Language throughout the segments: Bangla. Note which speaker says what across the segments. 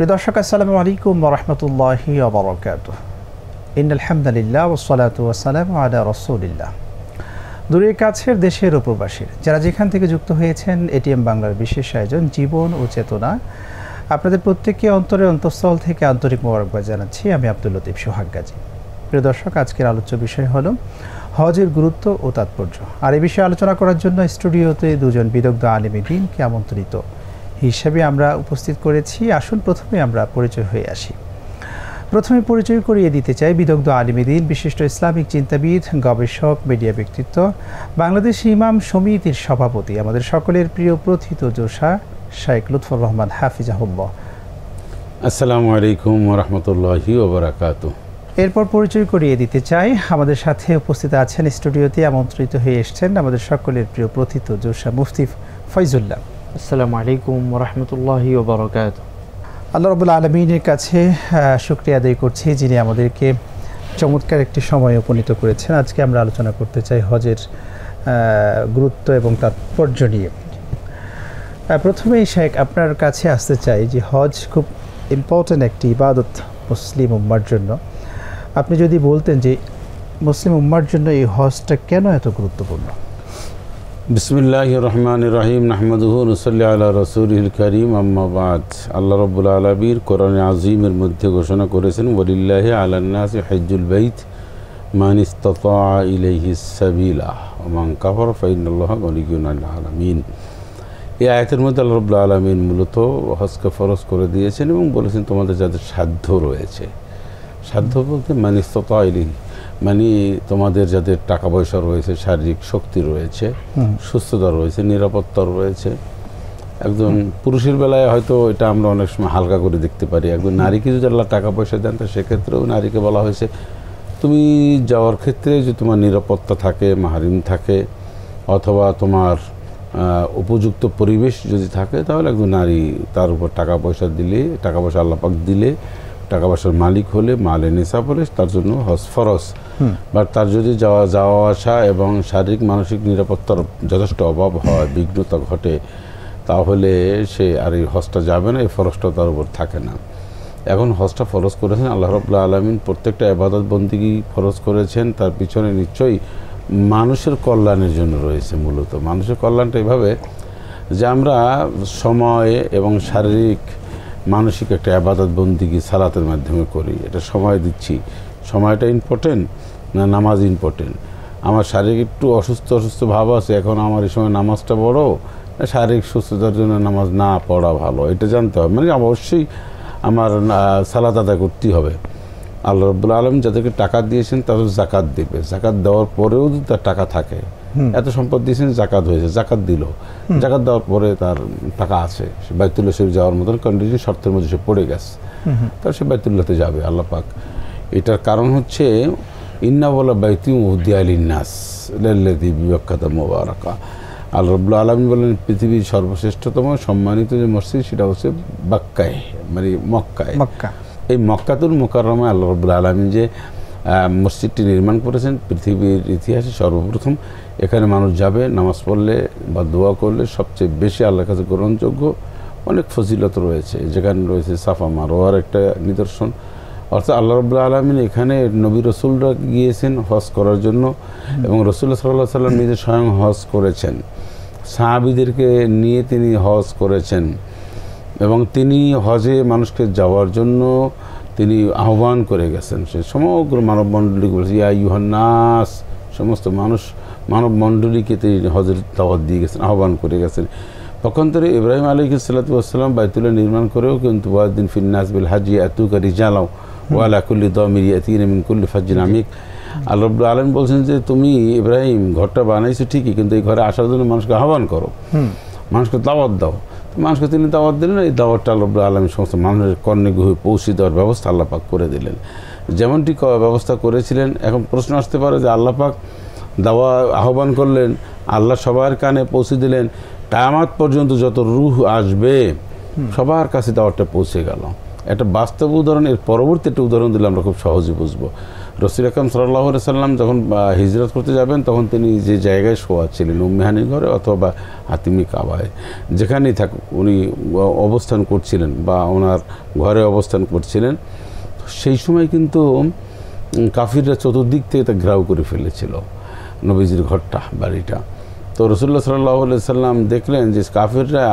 Speaker 1: প্রিয় দর্শক, আসসালামু আলাইকুম ওয়া রাহমাতুল্লাহি ওয়া বারাকাতুহু। ইন্নাল হামদুলিল্লাহ ওয়াস সালাতু ওয়াস সালামু আলা রাসূলিল্লাহ। দূরের কাছের দেশের ও প্রবাসীর যারা যেখান থেকে যুক্ত হয়েছেন এটিএম বাংলার বিশেষ আয়োজন জীবন ও চেতনা, আপনাদের প্রত্যেককে অন্তরের অন্তঃস্থল থেকে আন্তরিক মোবারকবাদ জানাচ্ছি। আমি আব্দুল লতিফ সোহাগ গাজী। প্রিয় দর্শক, আজকের আলোচ্য বিষয় হলো হজের গুরুত্ব ও তাৎপর্য। আর এই বিষয়ে আলোচনা করার জন্য স্টুডিওতে দুজন বিদগ্ধ আলেমে দ্বীনকে আমন্ত্রিত হিসাবে আমরা উপস্থিত করেছি। আসুন প্রথমে আমরা পরিচয় হয়ে আসি। প্রথমে পরিচয় করিয়ে দিতে চাই বিদগ্ধ আলেমে দ্বীন, বিশিষ্ট ইসলামিক চিন্তাবিদ, গবেষক, মিডিয়া ব্যক্তিত্ব, বাংলাদেশ ইমাম সমিতির সভাপতি, আমাদের সকলের প্রিয় প্রথিত যোশা শাইখ লুৎফর রহমান হাফিজাহুল্লাহ।
Speaker 2: আসসালামু আলাইকুম ওয়া রাহমাতুল্লাহি ওয়া বারাকাতুহু।
Speaker 1: এরপর পরিচয় করিয়ে দিতে চাই আমাদের সাথে উপস্থিত আছেন, স্টুডিওতে আমন্ত্রিত হয়ে এসেছেন আমাদের সকলের প্রিয় প্রথিত যোশা মুফতি ফয়জুল্লাহ।
Speaker 3: আসসালামু আলাইকুম ওয়া রাহমাতুল্লাহি ওয়া বারাকাতুহু।
Speaker 1: আল্লাহ রাব্বুল আলামিনের কাছে শুকরিয়া আদায় করছি যিনি আমাদেরকে চমৎকার একটি সময়ে উপনীত করেছেন। আজকে আমরা আলোচনা করতে চাই হজের গুরুত্ব এবং তাৎপর্য নিয়ে। প্রথমেই শেখ আপনার কাছে আসতে চাই যে হজ খুব ইম্পর্ট্যান্ট একটি ইবাদত মুসলিম উম্মার জন্য। আপনি যদি বলতেন যে মুসলিম উম্মার জন্য এই হজটা কেন এত গুরুত্বপূর্ণ?
Speaker 2: বিসমিল্লাহির রহমানির রহিম, নাহমাদুহু ওয়া নুসাল্লি আলা রাসূলিল কারীম, আম্মা বাদ। আল্লাহ রাব্বুল আলামিন কোরআনে আযীমের মধ্যে ঘোষণা করেছেন, ওয়ালিল্লাহি আলান নাসি হজ্জুল বাইত মান ইসতাতা ইলাইহিস সাবিলা ওয়া মান কাফারা ফাইন্নাল্লাহা গনিয়্যুন আনিল আলামিন। এই আয়াতের মধ্যে আল্লাহ রাব্বুল আলামিন মূলত হজকে ফরজ করে দিয়েছেন এবং বলেছেন তোমাদের যাদের সাধ্য রয়েছে, সাধ্য বলতে মান ইসতাতা ইলাইহি মানে তোমাদের যাদের টাকা পয়সা রয়েছে, শারীরিক শক্তি রয়েছে, সুস্থতা রয়েছে, নিরাপত্তা রয়েছে। একজন পুরুষের বেলায় হয়তো এটা আমরা অনেক সময় হালকা করে দেখতে পারি। একজন নারীকে যদি আল্লাহ টাকা পয়সা দেন তো সেক্ষেত্রেও নারীকে বলা হয়েছে তুমি যাওয়ার ক্ষেত্রে যে তোমার নিরাপত্তা থাকে, মাহরিম থাকে, অথবা তোমার উপযুক্ত পরিবেশ যদি থাকে তাহলে একজন নারী তার উপর টাকা পয়সা দিলে, টাকা পয়সা আল্লাহ পাক দিলে, টাকা পয়সার মালিক হলে, মালে নিসাব হলে তার জন্য হজ ফরজ। বাট তার যদি যাওয়া আসা এবং শারীরিক মানসিক নিরাপত্তার যথেষ্ট অভাব হয়, বিঘ্নতা ঘটে, তাহলে সে আর এই হজটা যাবে না, এই ফরজটা তার উপর থাকে না। এখন হজটা ফরজ করেছেন আল্লাহ রাব্বুল আলামিন, প্রত্যেকটা ইবাদত বন্দেগী ফরজ করেছেন, তার পিছনে নিশ্চয়ই মানুষের কল্যাণের জন্য রয়েছে। মূলত মানুষের কল্যাণটা এভাবে যে আমরা সময় এবং শারীরিক মানসিক একটা ইবাদত বন্দেগী সালাতের মাধ্যমে করি, এটা সময় দিচ্ছি, সময়টা ইম্পর্টেন্ট না নামাজ ইম্পর্টেন্ট? আমার শারীরিক একটু অসুস্থ ভাব আছে, এখন আমার এই সময় নামাজটা বড় না শারীরিক সুস্থতার জন্য নামাজ না পড়া ভালো, এটা জানতে হবে। মানে অবশ্যই আমার সালাত আদায় করতেই হবে। আল্লাহ রাব্বুল আলামিন যাদেরকে টাকা দিয়েছেন তাদের জাকাত দেবে, জাকাত দেওয়ার পরেও যদি তার টাকা থাকে, এত সম্পদ দিয়েছেন, জাকাত হয়েছে, জাকাত দিল, জাকাত দেওয়ার পরে তার টাকা আছে, সে বাইতুল্লাহ শরীফ যাওয়ার মতন কন্ডিশন শর্তের মধ্যে সে পড়ে গেছে, তাহলে সে বাইতুল্লাহতে যাবে। আল্লাহ পাক এটার কারণ হচ্ছে ইন্না ওয়ালা বাইতি উহদিয়া লিন্নাস লাল্লাযী বিবাক্কাতা মুবারাকা। আল্লাহ রাব্বুল আলামিন বলেন পৃথিবীর সর্বশ্রেষ্ঠতম সম্মানিত যে মসজিদ সেটা হচ্ছে বাক্কায়, মানে মক্কায়। এই মক্কাতুল মুকাররমায় আল্লাহ রাব্বুল আলামিন যে মসজিদটি নির্মাণ করেছেন পৃথিবীর ইতিহাসে সর্বপ্রথম। এখানে মানুষ যাবে, নামাজ পড়লে বা দোয়া করলে সবচেয়ে বেশি আল্লাহর কাছে গ্রহণযোগ্য অনেক ফজিলত রয়েছে। যেখানে রয়েছে সাফা মারওয়ার একটা নিদর্শন। অর্থাৎ আল্লাহ রাব্বুল আলামিন এখানে নবী রসুলরা গিয়েছেন হজ করার জন্য এবং রাসূলুল্লাহ সাল্লাল্লাহু আলাইহি ওয়াসাল্লাম নিজে স্বয়ং হজ করেছেন, সাহাবীদেরকে নিয়ে তিনি হজ করেছেন এবং তিনি হজে মানুষকে যাওয়ার জন্য তিনি আহ্বান করে গেছেন। সে সমগ্র মানব মণ্ডলীকে বলেছে ইয়া আইয়ুহান নাস, সমস্ত মানব মণ্ডলীকে তিনি হজের দাওয়াত দিয়ে গেছেন, আহ্বান করে গেছেন। পক্ষান্তরে ইব্রাহিম আলাইহিস সালাতু ওয়াস সালাম বাইতুল্লাহ নির্মাণ করেও কিন্তু ওয়াদিন ফিন নাস বিল হাজ্জি ইয়াতুকা রিজালাও ওয়া আলা কুল্লি দামির ইয়াতিনা মিন কুল্লি ফাজ্জিন আমিক। আল্লাহ রাব্বুল আলামিন বলছেন যে তুমি ইব্রাহিম ঘরটা বানাইছো ঠিকই, কিন্তু এই ঘরে আসার জন্য মানুষকে আহ্বান করো, মানুষকে দাওয়াত দাও। মানুষকে তিনি দাওয়াত দিলেন, এই দাওয়াতটা আল্লাহ রাব্বুল আলামিন সমস্ত মানুষের কর্ণে গুহে পৌঁছে দেওয়ার ব্যবস্থা আল্লাহ পাক করে দিলেন। যেমনটি ব্যবস্থা করেছিলেন। এখন প্রশ্ন আসতে পারে যে আল্লাহ পাক দাওয়া আহ্বান করলেন, আল্লাহ সবার কানে পৌঁছে দিলেন, কিয়ামত পর্যন্ত যত রূহ আসবে সবার কাছে দাওয়াতটা পৌঁছে গেল। একটা বাস্তব উদাহরণ, এর পরবর্তী একটা উদাহরণ দিলে আমরা খুব সহজে বুঝবো। রাসূল আকরাম সাল্লাল্লাহু আলাইহি সাল্লাম যখন হিজরত করতে যাবেন তখন তিনি যে জায়গায় শোয়া ছিলেন, উম্মে হানির ঘরে অথবা হাতিমি কাবায়, যেখানেই থাকুক উনি অবস্থান করছিলেন বা ওনার ঘরে অবস্থান করছিলেন, সেই সময় কিন্তু কাফিররা চতুর্দিক থেকে তা ঘেরাও করে ফেলেছিল নবীজির ঘরটা, বাড়িটা। তো রাসূলুল্লাহ সাল্লাল্লাহু আলাইহি সাল্লাম দেখলেন যে কাফিররা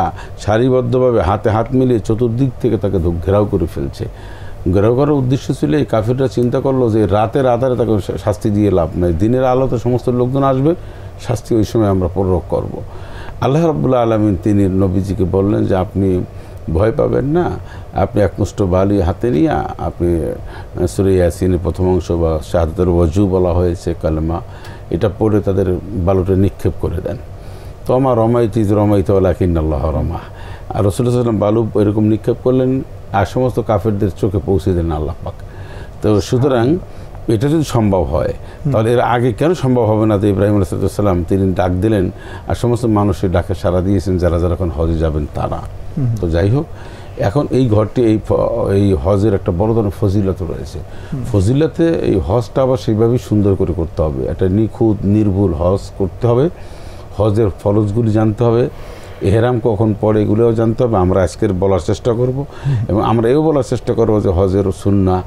Speaker 2: সারিবদ্ধভাবে হাতে হাত মিলিয়ে চতুর্দিক থেকে তাকে ঘেরাও করে ফেলছে। ঘেরাও করার উদ্দেশ্য ছিল, এই কাফিররা চিন্তা করলো যে রাতের আধারে তাকে শাস্তি দিয়ে লাভ নাই, দিনের আলোতে সমস্ত লোকজন আসবে, শাস্তি ওই সময় আমরা প্রয়োগ করব। আল্লাহ রাব্বুল আলামিন তিনি নবীজিকে বললেন যে আপনি ভয় পাবেন না, আপনি একমুষ্ট বালি হাতে নিয়ে আপনি সূরা ইয়াসিনের প্রথম অংশ বা শাহাদাতুল ওয়াজু বলা হয়েছে কালেমা, এটা পড়ে তাদের বালুটা নিক্ষেপ করে দেন। তো আমার রমাইত ওয়ালাকিন্নাল্লাহ রমা। আর রাসূলুল্লাহ সাল্লাল্লাহু আলাইহি ওয়াসাল্লাম বালু এরকম নিক্ষেপ করলেন আর সমস্ত কাফেরদের চোখে পৌঁছে দেন আল্লাহ পাক। তো সুতরাং এটা যদি সম্ভব হয় তাহলে এর আগে কেন সম্ভব হবে না? তো ইব্রাহিম আলাইহিস সালাম তিনি ডাক দিলেন আর সমস্ত মানুষের ডাকে সাড়া দিয়েছেন যারা যারা এখন হজে যাবেন তারা। তো যাই হোক, এখন এই ঘরটি এই হজের একটা বড় ধরনের ফজিলত রয়েছে। ফজিলতে এই হজটা আবার সেইভাবেই সুন্দর করে করতে হবে, একটা নিখুঁত নির্ভুল হজ করতে হবে, হজের ফরজগুলি জানতে হবে, এহরাম কখন পড়ে এগুলোও জানতে হবে। আমরা আজকের বলার চেষ্টা করব এবং আমরা এও বলার চেষ্টা করব যে হজের সুন্নাহ,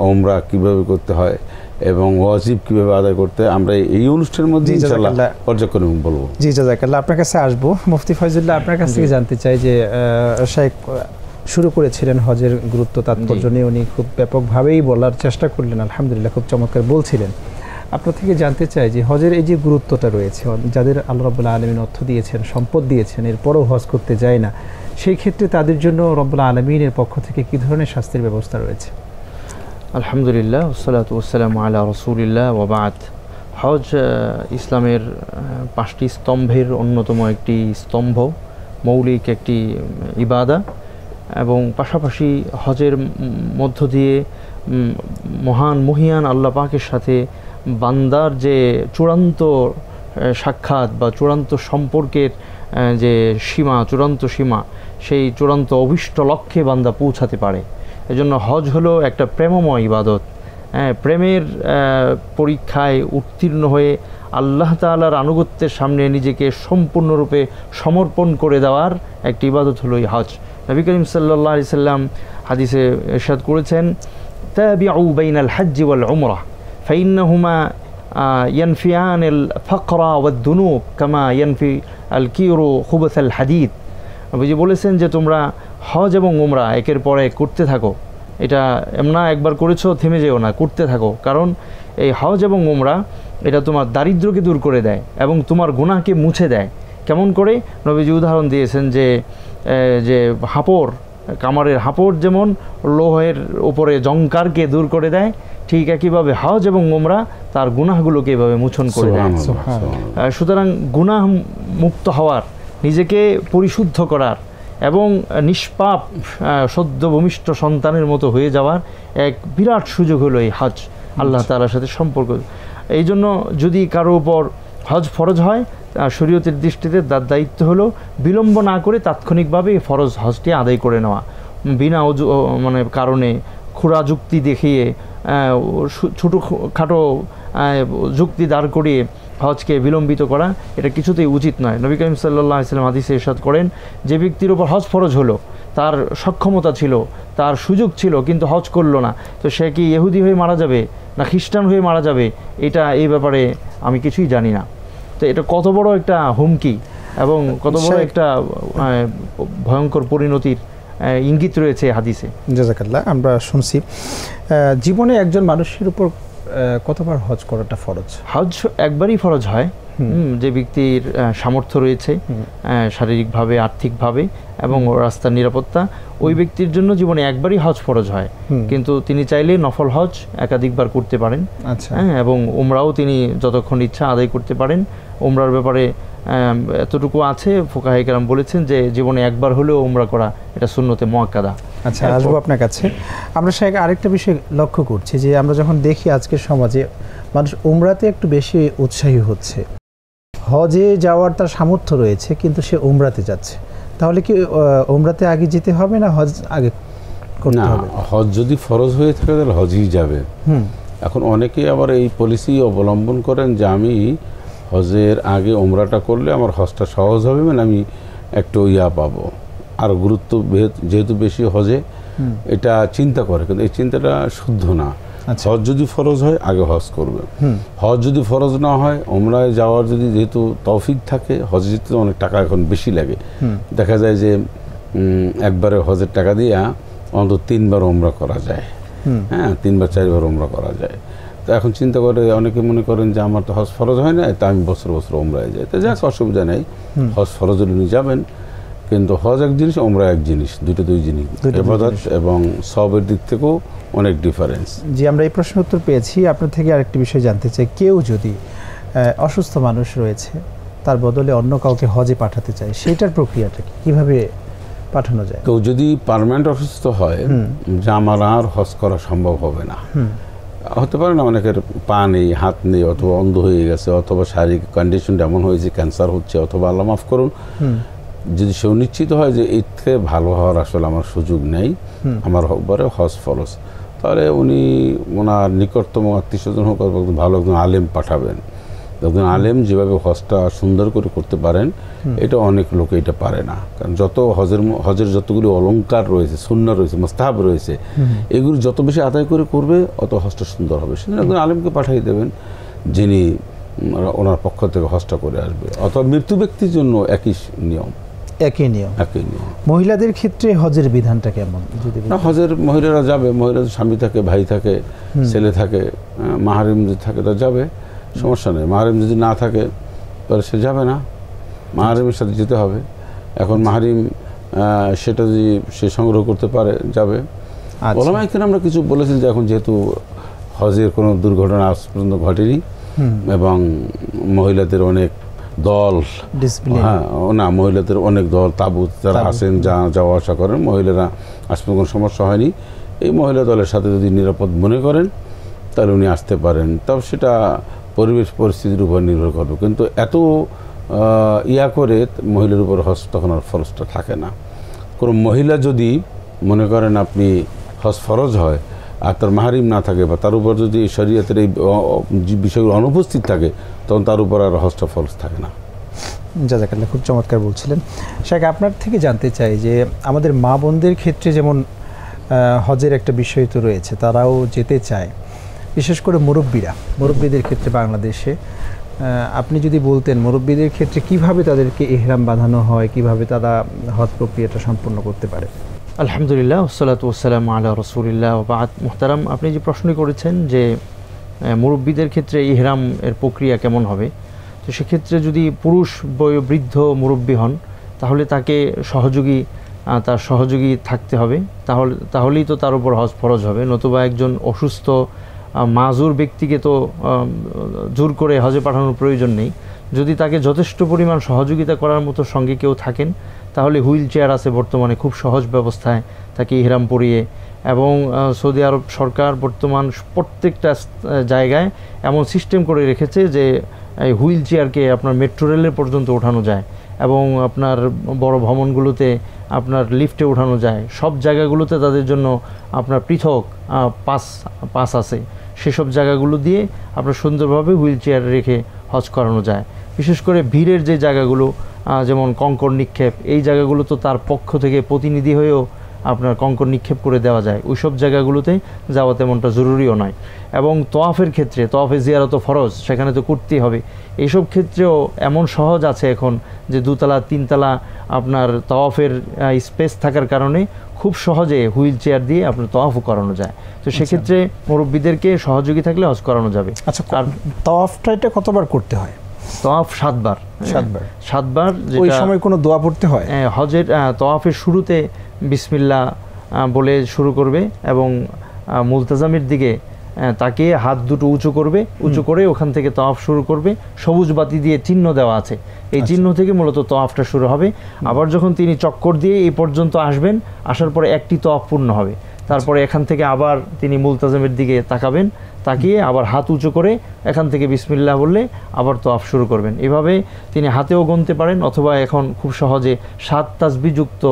Speaker 2: ওমরা কীভাবে করতে হয় এবং ওয়াজিব কীভাবে আদায় করতে হয়, আমরা এই অনুষ্ঠানের মধ্যে ইনশাআল্লাহ পর্যায়ক্রমে বলবো।
Speaker 1: জি জাযাকাল্লাহ। আপনার কাছে আসবো মুফতি ফয়জুল্লাহ, আপনার কাছ থেকে জানতে চাই যে শাইখ শুরু করেছিলেন হজের গুরুত্ব তাৎপর্য নিয়ে, উনি খুব ব্যাপকভাবেই বলার চেষ্টা করলেন, আলহামদুলিল্লাহ খুব চমৎকার বলছিলেন। আপনার থেকে জানতে চাই যে হজের এই যে গুরুত্বটা রয়েছে, যাদের আল্লাহ রাব্বুল আলামিন অর্থ দিয়েছেন, সম্পদ দিয়েছেন, এরপরও হজ করতে যায় না, সেই ক্ষেত্রে তাদের জন্য রব্বুল আলামিনের পক্ষ থেকে কী ধরনের শাস্তির ব্যবস্থা রয়েছে?
Speaker 3: আলহামদুলিল্লাহ, ওয়াসসালাতু ওয়াসসালামু আলা রাসূলিল্লাহ ওয়া বা'দ। হজ ইসলামের 5টি স্তম্ভের অন্যতম একটি স্তম্ভ, মৌলিক একটি ইবাদা, এবং পাশাপাশি হজের মধ্য দিয়ে মহিয়ান আল্লাহ পাকের সাথে বান্দার যে চূড়ান্ত সাক্ষাৎ বা চূড়ান্ত সম্পর্কের যে চূড়ান্ত সীমা, সেই চূড়ান্ত অভীষ্ট লক্ষ্যে বান্দা পৌঁছাতে পারে। এজন্য হজ হলো একটা প্রেমময় ইবাদত। প্রেমের পরীক্ষায় উত্তীর্ণ হয়ে আল্লাহ তাআলার আনুগত্যের সামনে নিজেকে সম্পূর্ণরূপে সমর্পণ করে দেওয়ার একটি ইবাদত হলো এই হজ। নবী করিম সাল্লাল্লাহু আলাইহি সাল্লাম হাদিসে ইরশাদ করেছেন, তাবিউ বাইনাল হজ্জি ওয়াল উমরা ফাইন্নাহুমা ইয়ানফিয়ানিল ফাকরা ওয়াদ দুনুব কামা ইয়ানফি আল কিরু খুবসাল হাদিদ। নবীজি বলেছেন যে তোমরা হজ এবং উমরা একের পর এক করতে থাকো, এটা এমনা একবার করেছো থেমে যেও না, করতে থাকো, কারণ এই হজ এবং উমরা এটা তোমার দারিদ্র্যকে দূর করে দেয় এবং তোমার গুনাহকে মুছে দেয়। কেমন করে? নবীজি উদাহরণ দিয়েছেন যে কামারের হাঁপড় যেমন লোহের উপরে জংকারকে দূর করে দেয়, ঠিক একইভাবে হজ এবং উমরা তার গুনাহগুলোকে এভাবে মোচন করে দেয়। সুতরাং গুনাহ মুক্ত হওয়ার, নিজেকে পরিশুদ্ধ করার এবং নিষ্পাপ সদ্য ভূমিষ্ঠ সন্তানের মতো হয়ে যাওয়ার এক বিরাট সুযোগ হলো এই হজ, আল্লাহ তাআলার সাথে সম্পর্ক। এই জন্য যদি কারো উপর হজ ফরজ হয়, শরীয়তের দৃষ্টিতে তার দায়িত্ব হলো বিলম্ব না করে তাৎক্ষণিকভাবে ফরজ হজটি আদায় করে নেওয়া, বিনা কারণে খুরা যুক্তি দেখিয়ে ছোটোখাটো যুক্তি দাঁড় করিয়ে হজকে বিলম্বিত করা, এটা কিছুতেই উচিত নয়। নবী করিম সাল্লাল্লাহু আলাইহি ওয়াসাল্লাম হাদিসে ইরশাদ করেন, যে ব্যক্তির উপর হজ ফরজ হলো, তার সক্ষমতা ছিল, তার সুযোগ ছিল, কিন্তু হজ করলো না, তো সে কি ইহুদি হয়ে মারা যাবে না খ্রিস্টান হয়ে মারা যাবে? এই ব্যাপারে আমি কিছুই জানি না। তো এটা কত বড় একটা হুমকি এবং কত বড় একটা ভয়ঙ্কর পরিণতির ইঙ্গিত রয়েছে হাদিসে।
Speaker 1: জাযাকাল্লাহ। আমরা শুনছি জীবনে একজন মানুষের উপর কতবার হজ করাটা ফরজ?
Speaker 3: হজ একবারই ফরজ হয়। যে ব্যক্তির সামর্থ্য রয়েছে শারীরিকভাবে, আর্থিকভাবে এবং রাস্তার নিরাপত্তা, ওই ব্যক্তির জন্য জীবনে একবারই হজ ফরজ হয়। কিন্তু তিনি চাইলে নফল হজ একাধিকবার করতে পারেন। এবং উমরাও তিনি যতক্ষণ ইচ্ছা আদায় করতে পারেন। উমরার ব্যাপারে এতটুকু আছে, ফুকাহে কেরাম বলেছেন যে জীবনে একবার হলেও উমরা করা এটা সুন্নতে মুআক্কাদা।
Speaker 1: আচ্ছা, আসবো আপনার কাছে। আমরা শাইখ আরেকটা বিষয় লক্ষ্য করছি যে আমরা যখন দেখি আজকের সমাজে মানুষ উমরাতে একটু বেশি উৎসাহী হচ্ছে, হজে যাওয়ার তার সামর্থ্য রয়েছে কিন্তু সে উমরাতে যাচ্ছে, তাহলে কি উমরাতে আগে যেতে হবে না হজ আগে করতে
Speaker 2: না,
Speaker 1: হবে?
Speaker 2: হজ যদি ফরজ হয়ে থাকে তাহলে হজই যাবে। এখন অনেকেই আবার এই পলিসি অবলম্বন করেন যে আমি হজের আগে ওমরাটা করলে আমার হজটা সহজ হবে, মানে আমি একটু পাবো, আর গুরুত্ব যেহেতু বেশি হজে, এটা চিন্তা করে, কিন্তু এই চিন্তাটা শুদ্ধ না। হজ যদি ফরজ হয় আগে হজ করবে, হজ যদি ফরজ না হয় ওমরায় যাওয়ার যদি যেহেতু তৌফিক থাকে, হজে যেতে অনেক টাকা এখন বেশি লাগে, দেখা যায় যে একবারে হজের টাকা দিয়ে অন্তত 3 বার ওমরা করা যায়, হ্যাঁ 3 বার 4 বার ওমরা করা যায়। তো এখন চিন্তা করে অনেকে মনে করেন যে আমার তো হজ ফরজ হয় না, তা আমি বছর বছর ওমরায় যাই, তো যাক অসুবিধা নেই, হজ ফরজ উনি যাবেন, কিন্তু হজ এক জিনিস, ওমরা এক জিনিস, দুই জিনিস, ইবাদত এবং সওয়াবের দিক থেকেও অনেক ডিফারেন্স।
Speaker 1: জি, আমরা এই প্রশ্ন উত্তর পেয়েছি। আপনার থেকে আরেকটি বিষয় জানতে চাই, কেউ যদি অসুস্থ মানুষ রয়েছে, তার বদলে অন্য কাউকে হজে পাঠাতে চায়, সেটার প্রক্রিয়াটা কি, কিভাবে পাঠানো যায়?
Speaker 2: কেউ যদি পার্মানেন্ট অসুস্থ হয় যে আমার আর হজ করা সম্ভব হবে না, হতে পারে না, অনেকের পা নেই, হাত নেই, অথবা অন্ধ হয়ে গেছে, অথবা শারীরিক কন্ডিশনটা এমন হয়েছে ক্যান্সার হচ্ছে, অথবা আল্লাহ মাফ করুন যদি সে নিশ্চিত হয় যে এর থেকে ভালো হওয়ার আসলে আমার সুযোগ নেই, আমার একবারে হজ ফরজ, তাহলে উনি ওনার নিকটতম আত্মীয়স্বজন হোক, ভালো একজন আলেম পাঠাবেন। একজন আলেম যেভাবে হজটা সুন্দর করে করতে পারেন, এটা অনেক লোকে এটা পারে না, কারণ যত হজের যতগুলি অলংকার রয়েছে, সুন্নাহ রয়েছে, মুস্তাহাব রয়েছে, এগুলি যত বেশি আদায় করে করবে অত হজটা সুন্দর হবে। সেজন্য একজন আলেমকে পাঠিয়ে দেবেন, যিনি ওনার পক্ষ থেকে হজটা করে আসবে। অথবা মৃত্যু ব্যক্তির জন্য একই নিয়ম।
Speaker 1: মহিলাদের ক্ষেত্রে হজের বিধানটা কেমন?
Speaker 2: না, হজের মহিলারা যাবে, মহিলাদের স্বামী থাকে, ভাই থাকে, ছেলে থাকে, মাহরিম যদি থাকে তা যাবে, সমস্যা নেই। মাহরিম যদি না থাকে তাহলে সে যাবে না, মাহরিমের সাথে যেতে হবে। এখন মাহরিম সেটা যদি সে সংগ্রহ করতে পারে যাবে। ওলামায়ে কেরামরা কিছু বলেছেন যে এখন যেহেতু হজের কোনো দুর্ঘটনা আজ পর্যন্ত ঘটেনি এবং মহিলাদের অনেক দল, হ্যাঁ না, মহিলাদের অনেক দল তাবুত যারা আসেন, যাওয়া আসা করেন, মহিলারা আসতে কোনো সমস্যা হয়নি, এই মহিলা দলের সাথে যদি নিরাপদ মনে করেন তাহলে উনি আসতে পারেন। তবে সেটা পরিবেশ পরিস্থিতির উপর নির্ভর করবে, কিন্তু এত করে মহিলার উপর হজ তখন আর ফরজটা থাকে না। কোনো মহিলা যদি মনে করেন আপনি হজ ফরজ হয় আর তার মাহরিম না থাকে, বা তার উপর যদি শরীয়তের এই বিষয়গুলো অনুপস্থিত থাকে, তখন তার উপর আর হজটা ফরজ থাকে না।
Speaker 1: জাযাকাল্লাহ, খুব চমৎকার বলছিলেন। শাইখ, আপনার থেকে জানতে চাই যে আমাদের মা বোনদের ক্ষেত্রে যেমন হজের একটা বিষয় তো রয়েছে, তারাও যেতে চায়, বিশেষ করে মুরব্বীদের ক্ষেত্রে বাংলাদেশে আপনি যদি বলতেন মুরব্বীদের ক্ষেত্রে কিভাবে তাদেরকে ইহরাম বাঁধানো হয়, কিভাবে তারা হজ প্রক্রিয়াটা সম্পন্ন করতে পারে?
Speaker 3: আলহামদুলিল্লাহ, ওয়াসসালাতু ওয়াসসালামু আলা রাসূলিল্লাহ ওয়া বা'দ। মুহতারাম, আপনি যে প্রশ্নই করেছেন যে মুরব্বীদের ক্ষেত্রে ইহরাম এর প্রক্রিয়া কেমন হবে, তো সেক্ষেত্রে যদি পুরুষ বৃদ্ধ মুরব্বী হন তাহলে তাকে তার সহযোগী থাকতে হবে, তাহলেই তো তার উপর হজ ফরজ হবে। নতুবা একজন অসুস্থ মাজুর ব্যক্তিকে তো জোর করে হজে পাঠানোর প্রয়োজন নেই। যদি তাকে যথেষ্ট পরিমাণ সহযোগিতা করার মতো সঙ্গে কেউ থাকেন, তাহলে হুইল চেয়ার আছে বর্তমানে খুব সহজ ব্যবস্থায় তাকে ইহরাম পরিয়ে, এবং সৌদি আরব সরকার বর্তমান প্রত্যেকটা জায়গায় এমন সিস্টেম করে রেখেছে যে এই হুইল চেয়ারকে আপনার মেট্রো রেলের পর্যন্ত ওঠানো যায়, এবং আপনার বড় ভবনগুলোতে আপনার লিফটে ওঠানো যায়। সব জায়গাগুলোতে তাদের জন্য আপনার পৃথক পাস আছে, সেসব জায়গাগুলো দিয়ে আপনার সুন্দরভাবে হুইল চেয়ার রেখে হজ করানো যায়। বিশেষ করে ভিড়ের যে জায়গাগুলো, যেমন কঙ্কর নিক্ষেপ, এই জায়গাগুলো তো তার পক্ষ থেকে প্রতিনিধি হয়েও আপনার কঙ্কর নিক্ষেপ করে দেওয়া যায়, ওই সব জায়গাগুলোতে যাওয়া তেমনটা জরুরিও নয়। এবং তোয়াফের ক্ষেত্রে, তোয়াফে জিয়ারত ফরজ, সেখানে তো করতেই হবে। এইসব ক্ষেত্রেও এমন সহজ আছে এখন যে 2তলা 3তলা আপনার তোয়াফের স্পেস থাকার কারণে খুব সহজে হুইল চেয়ার দিয়ে আপনার তোয়াফও করানো যায়। তো সেক্ষেত্রে মুরব্বীদেরকে সহযোগী থাকলে হজ করানো যাবে।
Speaker 1: আচ্ছা, আর তোয়াফটা এটা কতবার করতে হয়?
Speaker 3: তোয়াফ 7 বার। 7 বার।
Speaker 1: ওই সময় কোনো দোয়া পড়তে হয়?
Speaker 3: হজের তোয়াফের শুরুতে বিসমিল্লাহ বলে শুরু করবে এবং মুলতাজামের দিকে তাকে হাত দুটো উঁচু করে ওখান থেকে তোয়াফ শুরু করবে। সবুজ বাতি দিয়ে চিহ্ন দেওয়া আছে, এই চিহ্ন থেকে মূলত তোয়াফটা শুরু হবে। আবার যখন তিনি চক্কর দিয়ে এই পর্যন্ত আসবেন, আসার পরে একটি তোয়াফ পূর্ণ হবে। তারপরে এখান থেকে আবার তিনি মুলতাজামের দিকে তাকাবেন, তাকিয়ে আবার হাত উঁচু করে এখান থেকে বিসমিল্লাহ বললে আবার তোয়াফ শুরু করবেন। এভাবে তিনি হাতেও গুনতে পারেন, অথবা এখন খুব সহজে 7 তাসবিহ যুক্ত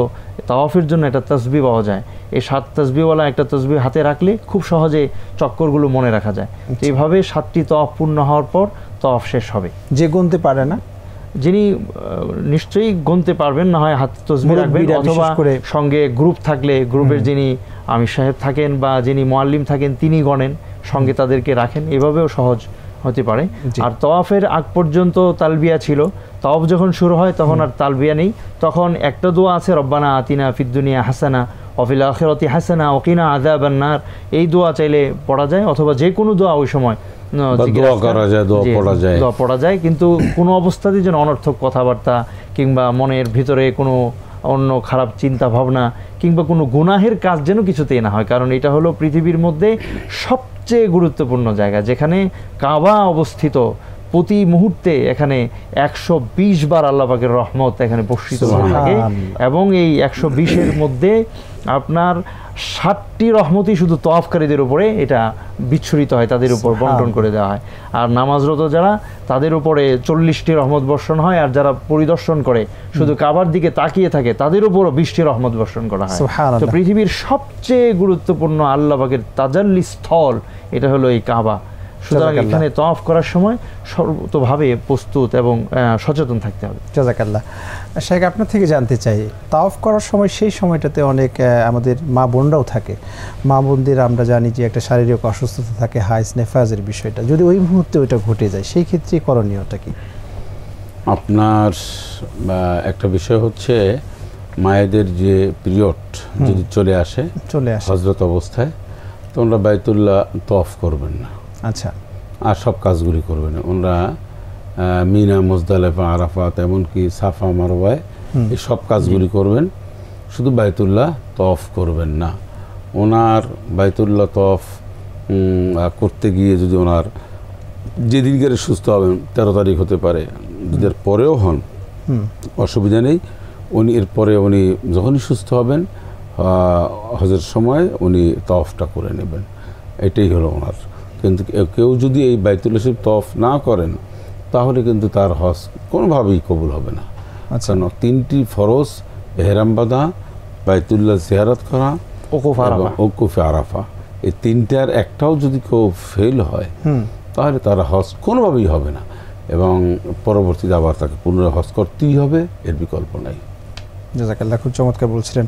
Speaker 3: তাওয়াফের জন্য একটা তাসবিহ পাওয়া যায়, এই 7 তাসবিহওয়ালা একটা তাসবিহ হাতে রাখলে খুব সহজে চক্করগুলো মনে রাখা যায়। তো এইভাবে 7টি তওয়াফ পূর্ণ হওয়ার পর তওয়াফ শেষ হবে।
Speaker 1: যে গুনতে পারে না,
Speaker 3: যিনি নিশ্চয়ই গুনতে পারবেন, না হয় হাতে তাসবিহ রাখবেন, অথবা সঙ্গে গ্রুপ থাকলে গ্রুপের যিনি আমির সাহেব থাকেন বা যিনি মুআল্লিম থাকেন তিনি গণেন, সঙ্গে তাদেরকে রাখেন, এভাবেও সহজ হতে পারে। আর তওয়াফের আগ পর্যন্ত তালবিয়া ছিল, তওয়াফ যখন শুরু হয় তখন আর তালবিয়া নেই, তখন একটা দোয়া আছে, রব্বানা আতিনা ফিদ দুনিয়া হাসানা ওয়া ফিল আখিরাতি হাসানা ওয়া কিনা আযাবান নার। এই দোয়া চাইলে পড়া যায়, অথবা যে কোনো দোয়া ওই সময়
Speaker 2: দোয়া করা যায়, দোয়া
Speaker 3: পড়া যায়, কিন্তু কোনো অবস্থাতেই যেন অনর্থক কথাবার্তা কিংবা মনের ভিতরে কোনো অন্য খারাপ চিন্তা ভাবনা কিংবা কোনো গুনাহের কাজ যেন কিছুতেই না হয়। কারণ এটা হলো পৃথিবীর মধ্যে সবচেয়ে গুরুত্বপূর্ণ জায়গা, যেখানে কাবা অবস্থিত। প্রতি মুহূর্তে এখানে 120 বার আল্লাহ পাকের রহমত এখানে বর্ষিত হয়ে থাকে, এবং এই 120-এর মধ্যে আপনার 60টি রহমতই শুধু তওয়াফকারীদের উপরে এটা বিচ্ছুরিত হয়, তাদের উপর বন্টন করে দেওয়া হয়। আর নামাজরত যারা, তাদের উপরে 40টি রহমত বর্ষণ হয়, আর যারা পরিদর্শন করে শুধু কাবার দিকে তাকিয়ে থাকে তাদের উপরও 20টি রহমত বর্ষণ করা হয়। তো পৃথিবীর সবচেয়ে গুরুত্বপূর্ণ আল্লাহ পাকের তাজাল্লি স্থল এটা হলো এই কাবা। সুতরাং এখানে তওয়াফ করার সময় সর্বতোভাবে প্রস্তুত এবং সচেতন থাকতে হবে।
Speaker 1: জাযাকাল্লাহ। শেখ, আপনার থেকে জানতে চাই, তাওয়াফ করার সময় সেই সময়টাতে অনেক আমাদের মা বোনরাও থাকে, মা বোনদের আমরা জানি যে একটা শারীরিক অসুস্থতা থাকে, হাইজ নেফাজের বিষয়টা, যদি ওই মুহূর্তে ওইটা ঘটে যায় সেই ক্ষেত্রে করণীয়টা কি?
Speaker 2: আপনার একটা বিষয় হচ্ছে মায়েদের যে পিরিয়ড যদি চলে আসে হযরত অবস্থায়, তোমরা বাইতুল্লাহ তওয়াফ করবেন না।
Speaker 1: আচ্ছা।
Speaker 2: আর সব কাজগুলি করবেন ওনারা, মিনা, মুজদালিফা, আরাফাত, এমনকি সাফা মারওয়ায় এই সব কাজগুলি করবেন, শুধু বাইতুল্লাহ তওয়াফ করবেন না। ওনার বাইতুল্লাহ তওয়াফ করতে গিয়ে যদি ওনার যেদিনকারে সুস্থ হবেন, 13 তারিখ হতে পারে, যদি এর পরেও হন অসুবিধা নেই, উনি এরপরে উনি যখনই সুস্থ হবেন হজের সময় উনি তওয়াফটা করে নেবেন, এটাই হলো ওনার। কিন্তু কেউ যদি এই বাইতুল্লাহ শরীফ তওয়াফ না করেন তাহলে কিন্তু তার হজ কোনোভাবেই কবুল হবে না। আচ্ছা, 3টি ফরজ, এহরাম বাঁধা, বাইতুল্লাহ জিয়ারত করা, ওকুফে আরাফা, এই 3টার একটাও যদি কেউ ফেল হয় তাহলে তার হজ কোনোভাবেই হবে না, এবং পরবর্তীতে আবার তাকে পুনরায় হজ করতেই হবে, এর বিকল্প নাই।
Speaker 1: জাযাকাল্লাহ, খুব চমৎকার বলছিলেন।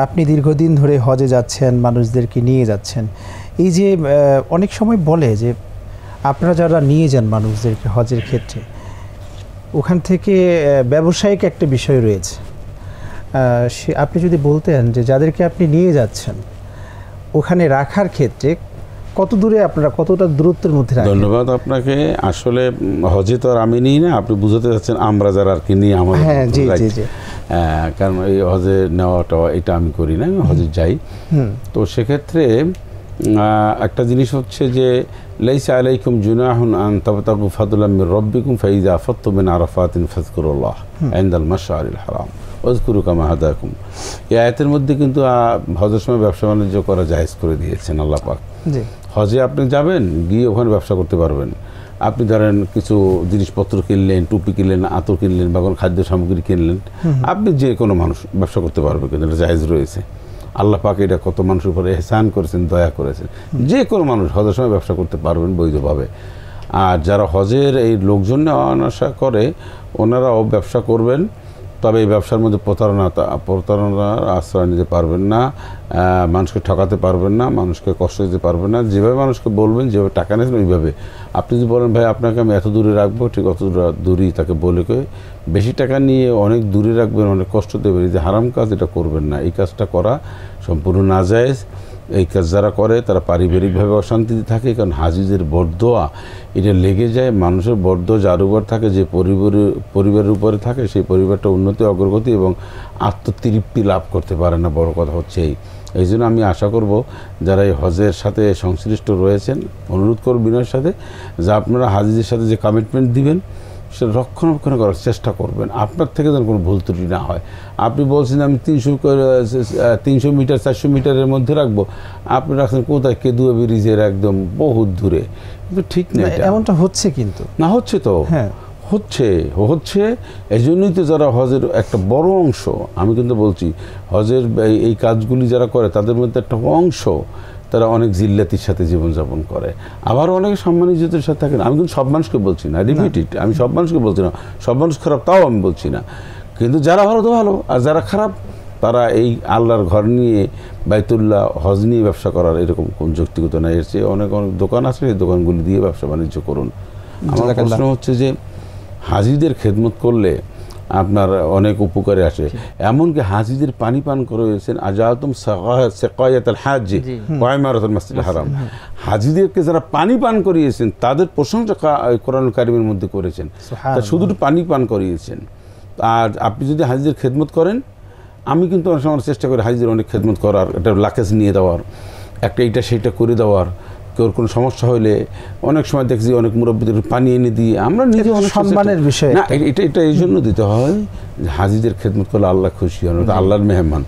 Speaker 1: আপনি দীর্ঘদিন ধরে হজে যাচ্ছেন, মানুষদেরকে নিয়ে যাচ্ছেন। এই যে অনেক সময় বলে যে আপনারা যারা নিয়ে যান মানুষদেরকে হজের ক্ষেত্রে, ওখান থেকে ব্যবসায়িক একটা বিষয় রয়েছে, আপনি যদি বলতেন যে যাদেরকে আপনি নিয়ে যাচ্ছেন ওখানে রাখার ক্ষেত্রে কত দূরে আপনারা কতটা দূরত্বের মধ্যে রাখেন?
Speaker 2: ধন্যবাদ আপনাকে। আসলে হজে তো আর আমি নিই না, আপনি বুঝাতে চাচ্ছেন আমরা যারা আর কি নিয়ে আমাদের।
Speaker 1: হ্যাঁ, জি জি জি।
Speaker 2: কারণ এই হজে নেওয়াটা এটা আমি করি না, আমি হজে যাই। তো সেক্ষেত্রে একটা জিনিস হচ্ছে যে লাইসা আলাইকুম জুনাহুন আন তাবতাগু ফাদলাম মির রাব্বিকুম ফাইযা আফাদতুম মিন আরাফাতিন ফাযকুরুল্লাহ ইনদাল মাশআরিল হারাম ওয়াজকুরু কামা হাদাকুম। এই আয়াতের মধ্যে কিন্তু হজের সময় ব্যবসা বাণিজ্য করা জায়েজ করে দিয়েছেন আল্লাহ পাক। জি, হজে আপনি যাবেন, গিয়ে ওখানে ব্যবসা করতে পারবেন। আপনি ধরেন কিছু জিনিসপত্র কিনলেন, টুপি কিনলেন, আতর কিনলেন, বা কোনো খাদ্য সামগ্রী কিনলেন, আপনি যে কোনো মানুষ ব্যবসা করতে পারবে, কিন্তু এটা জায়েজ রয়েছে। আল্লাহ পাক এটা কত মানুষের উপরে এহসান করেছেন, দয়া করেছেন, যে কোনো মানুষ হজের সময় ব্যবসা করতে পারবেন বৈধভাবে। আর যারা হজের এই লোকজন নেওয়া করে ওনারাও ব্যবসা করবেন, তবে এই ব্যবসার মধ্যে প্রতারণার আশ্রয় নিতে পারবেন না, মানুষকে ঠকাতে পারবেন না, মানুষকে কষ্ট দিতে পারবেন না। যেভাবে মানুষকে বলবেন, যেভাবে টাকা নিয়েছেন ওইভাবে। আপনি যদি বলেন ভাই আপনাকে আমি এত দূরে রাখবো, ঠিক অত দূরেই তাকে বলে বেশি টাকা নিয়ে অনেক দূরে রাখবেন, অনেক কষ্ট দেবেন। এই যে হারাম কাজ, এটা করবেন না। এই কাজটা করা সম্পূর্ণ নাজায়েজ। এই কাজ যারা করে তারা পারিবারিকভাবে অশান্তিতে থাকে, কারণ হাজিদের বরদোয়া এটা লেগে যায়। মানুষের বরদোয়া যার উপর থাকে, যে পরিবারের উপরে থাকে, সেই পরিবারটা উন্নতি, অগ্রগতি এবং আত্মতৃপ্তি লাভ করতে পারে না। বড় কথা হচ্ছে এই জন্য আমি আশা করব যারা এই হজের সাথে সংশ্লিষ্ট রয়েছেন, অনুরোধ করব বিনয়ের সাথে যে আপনারা হাজিদের সাথে যে কমিটমেন্ট দিবেন সেটা রক্ষণাবেক্ষণ করার চেষ্টা করবেন, আপনার থেকে যেন কোনো ভুল ত্রুটি না হয়। আপনি বলছেন আমি 300 মিটার 400 মিটারের মধ্যে রাখবো, আপনি রাখছেন কোথায়, কেদুয়া ব্রিজের একদম বহুত দূরে, কিন্তু ঠিক নেই।
Speaker 1: এমনটা হচ্ছে কিন্তু
Speaker 2: না, হচ্ছে তো।
Speaker 1: হ্যাঁ,
Speaker 2: হচ্ছে এই জন্যই তো যারা হজের একটা বড় অংশ, আমি কিন্তু বলছি হজের এই কাজগুলি যারা করে তাদের মধ্যে একটা অংশ তারা অনেক জিল্লাতির সাথে জীবনযাপন করে, আবার অনেকে সম্মান ইজ্জতের সাথে থাকে না। আমি কিন্তু সব মানুষকে বলছি না, রিপিটেড, আমি সব মানুষকে বলছি না, সব মানুষ খারাপ তাও আমি বলছি না, কিন্তু যারা ভালো তো ভালো, আর যারা খারাপ তারা এই আল্লাহর ঘর নিয়ে বাইতুল্লাহ হজ নিয়ে ব্যবসা করার এরকম কোন যৌক্তিকতা নাই। এর চেয়ে অনেক অনেক দোকান আছে, এই দোকানগুলি দিয়ে ব্যবসা বাণিজ্য করুন। আমার প্রশ্ন হচ্ছে যে হাজিদের খেদমত করলে আপনার অনেক উপকারে আসে, এমনকি হাজিদের পানি পান করেছেন আজাতুম সাকায়াতুল হাজ ওয়া ইমারাতুল মাসজিদুল হারাম, হাজিদেরকে যারা পানি পান করিয়েছেন তাদের প্রশংসা কোরআনুল কারীমের মধ্যে করেছেন, তা শুধু পানি পান করিয়েছেন। আর আপনি যদি হাজিদের খেদমত করেন, আমি কিন্তু অনেক সময় চেষ্টা করি হাজিদের অনেক খেদমত করার, একটা লাকেজ নিয়ে দেওয়ার, একটা এইটা সেইটা করে দেওয়ার, কেউ কোনো সমস্যা হলে অনেক সময় দেখছি অনেক মুরব্বীদের পানি এনে দিয়ে আমরা নিজে অনেক
Speaker 1: সম্মানের বিষয়
Speaker 2: না, এটা এই জন্য দিতে হয় যে হাজিদের খেদমত করলে আল্লাহ খুশি হন, আল্লাহর মেহমান।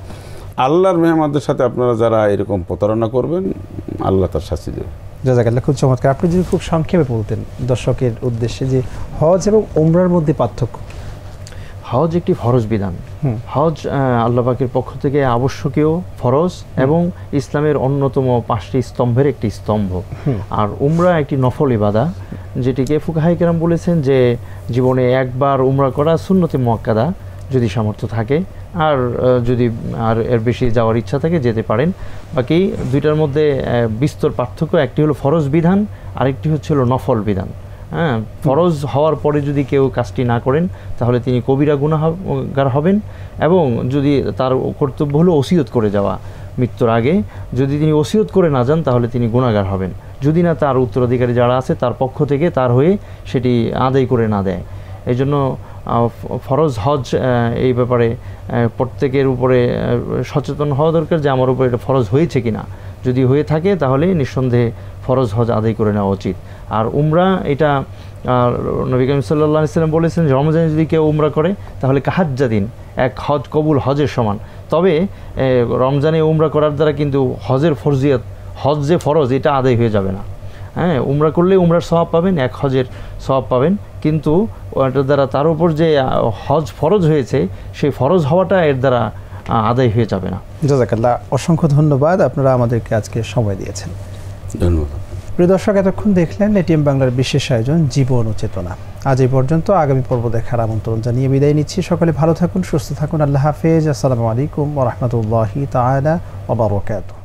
Speaker 2: আল্লাহর মেহমানদের সাথে আপনারা যারা এরকম প্রতারণা করবেন আল্লাহ তার শাস্তি দেবে।
Speaker 1: জাযাকাল্লাহ, খুব চমৎকার। আপনি যদি খুব সংক্ষেপে বলতেন দর্শকের উদ্দেশ্যে যে হজ এবং উমরার মধ্যে পার্থক্য।
Speaker 3: হজ একটি ফরজ বিধান। হজ আল্লাহ পাকের পক্ষ থেকে আবশ্যকীয়, ফরজ এবং ইসলামের অন্যতম 5টি স্তম্ভের একটি স্তম্ভ। আর উমরা একটি নফল ইবাদা, যেটিকে ফুকাহায়ে কেরাম বলেছেন যে জীবনে একবার উমরা করা সুন্নতে মুআক্কাদা, যদি সামর্থ্য থাকে, আর যদি আর এর বেশি যাওয়ার ইচ্ছা থাকে যেতে পারেন। বাকি দুইটার মধ্যে বিস্তর পার্থক্য, একটি হলো ফরজ বিধান, আরেকটি হচ্ছে হলো নফল বিধান। হ্যাঁ, ফরজ হওয়ার পরে যদি কেউ কাজটি না করেন তাহলে তিনি কবিরা গুনাহগার হবেন, এবং যদি তার কর্তব্য হলো ওসিয়ত করে যাওয়া মৃত্যুর আগে, যদি তিনি ওসিয়ত করে না যান তাহলে তিনি গুনাহগার হবেন, যদি না তার উত্তরাধিকারী যারা আছে তার পক্ষ থেকে তার হয়ে সেটি আদায় করে না দেয়। এই জন্য ফরজ হজ এই ব্যাপারে প্রত্যেকের উপরে সচেতন হওয়া দরকার যে আমার উপরে এটা ফরজ হয়েছে কিনা, যদি হয়ে থাকে তাহলে নিঃসন্দেহে ফরজ হজ আদায় করে নেওয়া উচিত। আর উমরা এটা নবী করিম সাল্লাল্লাহু আলাইহি ওয়াসাল্লাম বলেছেন যে রমজানে যদি কেউ উমরা করে তাহলে কাহাজ্জা দিন, এক হজ কবুল হজের সমান। তবে রমজানে উমরা করার দ্বারা কিন্তু হজের ফরজিয়ত, হজ যে ফরজ এটা আদায় হয়ে যাবে না। হ্যাঁ, উমরা করলে উমরার সওয়াব পাবেন, এক হজের সওয়াব পাবেন, কিন্তু এটার দ্বারা তার উপর যে হজ ফরজ হয়েছে সেই ফরজ হওয়াটা এর দ্বারা আদায় হয়ে যাবে না।
Speaker 1: জাযাকাল্লাহ, অসংখ্য ধন্যবাদ, আপনারা আমাদেরকে আজকে সময় দিয়েছেন।
Speaker 2: ধন্যবাদ।
Speaker 1: প্রিয় দর্শক, এতক্ষণ দেখলেন এটিএম বাংলার বিশেষ আয়োজন জীবন ও চেতনা। আজ এই পর্যন্ত, আগামী পর্ব দেখার আমন্ত্রণ জানিয়ে বিদায় নিচ্ছি। সকলে ভালো থাকুন, সুস্থ থাকুন। আল্লাহ হাফেজ। আসসালামু আলাইকুম ওয়া রাহমাতুল্লাহি তাআলা ওয়া বারাকাতুহু।